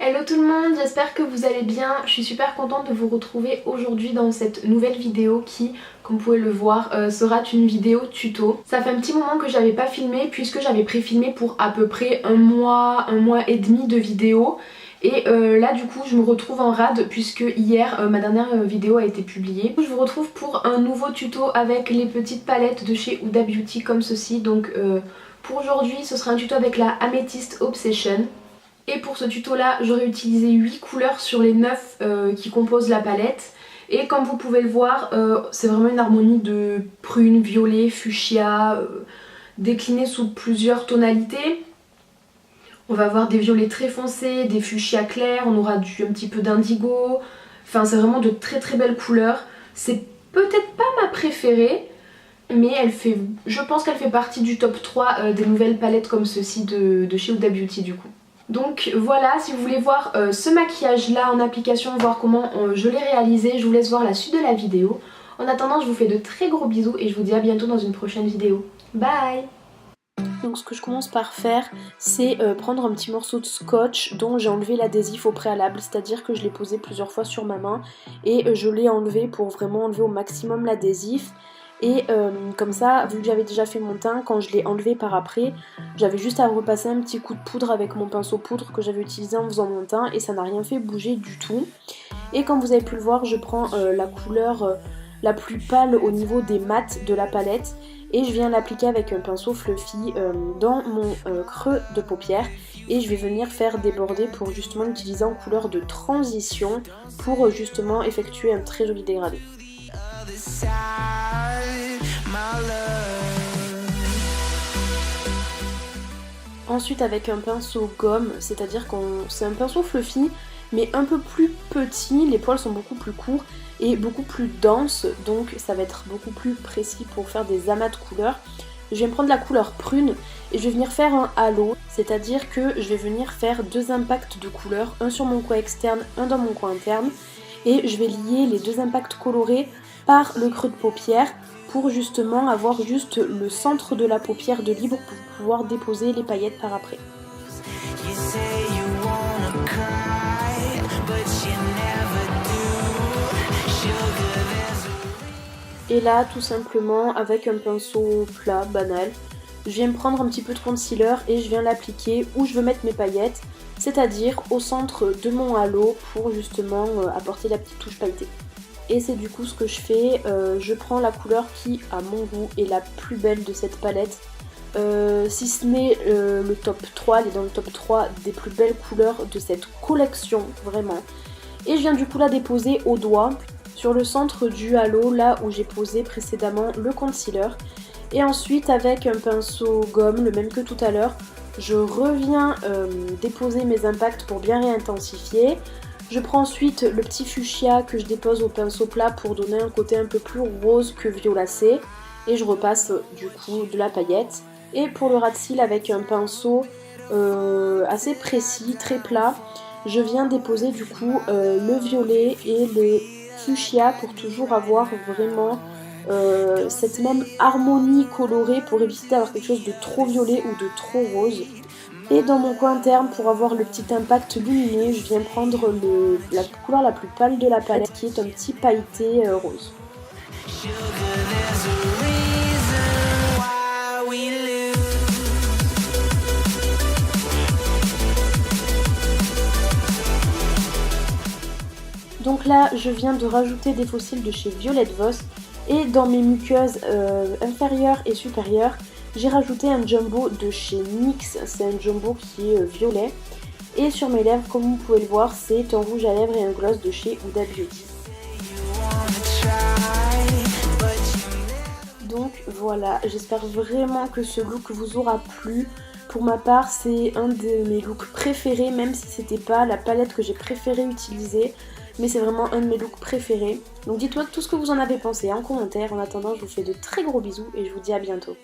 Hello tout le monde, j'espère que vous allez bien. Je suis super contente de vous retrouver aujourd'hui dans cette nouvelle vidéo qui, comme vous pouvez le voir, sera une vidéo tuto. Ça fait un petit moment que j'avais pas filmé puisque j'avais pré-filmé pour à peu près un mois et demi de vidéos. Et là du coup je me retrouve en rade puisque hier ma dernière vidéo a été publiée. Je vous retrouve pour un nouveau tuto avec les petites palettes de chez Huda Beauty comme ceci. Donc pour aujourd'hui ce sera un tuto avec la Amethyst Obsession. Et pour ce tuto là j'aurais utilisé 8 couleurs sur les 9 qui composent la palette. Et comme vous pouvez le voir c'est vraiment une harmonie de prune, violet, fuchsia déclinée sous plusieurs tonalités. On va avoir des violets très foncés, des fuchsias clairs, on aura un petit peu d'indigo. Enfin c'est vraiment de très très belles couleurs. C'est peut-être pas ma préférée, mais je pense qu'elle fait partie du top 3 des nouvelles palettes comme ceci de chez Huda Beauty du coup. Donc voilà, si vous voulez voir ce maquillage là en application, voir comment je l'ai réalisé, je vous laisse voir la suite de la vidéo. En attendant, je vous fais de très gros bisous et je vous dis à bientôt dans une prochaine vidéo. Bye! Donc ce que je commence par faire, c'est prendre un petit morceau de scotch dont j'ai enlevé l'adhésif au préalable, c'est-à-dire que je l'ai posé plusieurs fois sur ma main et je l'ai enlevé pour vraiment enlever au maximum l'adhésif. Et comme ça, vu que j'avais déjà fait mon teint, quand je l'ai enlevé par après, j'avais juste à repasser un petit coup de poudre avec mon pinceau poudre que j'avais utilisé en faisant mon teint et ça n'a rien fait bouger du tout. Et comme vous avez pu le voir, je prends la couleur la plus pâle au niveau des mats de la palette et je viens l'appliquer avec un pinceau fluffy dans mon creux de paupière et je vais venir faire déborder pour justement l'utiliser en couleur de transition pour justement effectuer un très joli dégradé. Ensuite avec un pinceau gomme, c'est-à-dire c'est un pinceau fluffy mais un peu plus petit, les poils sont beaucoup plus courts et beaucoup plus denses, donc ça va être beaucoup plus précis pour faire des amas de couleurs. Je vais me prendre la couleur prune et je vais venir faire un halo, c'est-à-dire que je vais venir faire deux impacts de couleurs, un sur mon coin externe, un dans mon coin interne, et je vais lier les deux impacts colorés par le creux de paupière pour justement avoir juste le centre de la paupière de libre pour pouvoir déposer les paillettes par après. Et là tout simplement avec un pinceau plat, banal, je viens me prendre un petit peu de concealer et je viens l'appliquer où je veux mettre mes paillettes, c'est-à-dire au centre de mon halo pour justement apporter la petite touche pailletée. Et c'est du coup ce que je fais, je prends la couleur qui à mon goût est la plus belle de cette palette. Si ce n'est le top 3, elle est dans le top 3 des plus belles couleurs de cette collection, vraiment. Et je viens du coup la déposer au doigt, sur le centre du halo, là où j'ai posé précédemment le concealer. Et ensuite avec un pinceau gomme, le même que tout à l'heure, je reviens déposer mes impacts pour bien réintensifier. Je prends ensuite le petit fuchsia que je dépose au pinceau plat pour donner un côté un peu plus rose que violacé. Et je repasse du coup de la paillette. Et pour le ras de cils avec un pinceau assez précis, très plat, je viens déposer du coup le violet et le fuchsia pour toujours avoir vraiment cette même harmonie colorée pour éviter d'avoir quelque chose de trop violet ou de trop rose. Et dans mon coin interne, pour avoir le petit impact lumineux, je viens prendre la couleur la plus pâle de la palette qui est un petit pailleté rose. Donc là je viens de rajouter des fossiles de chez Violette Voss et dans mes muqueuses inférieures et supérieures j'ai rajouté un jumbo de chez NYX, c'est un jumbo qui est violet. Et sur mes lèvres, comme vous pouvez le voir, c'est un rouge à lèvres et un gloss de chez Huda Beauty. Donc voilà, j'espère vraiment que ce look vous aura plu. Pour ma part, c'est un de mes looks préférés, même si c'était pas la palette que j'ai préféré utiliser. Mais c'est vraiment un de mes looks préférés. Donc dites-moi tout ce que vous en avez pensé en commentaire. En attendant, je vous fais de très gros bisous et je vous dis à bientôt.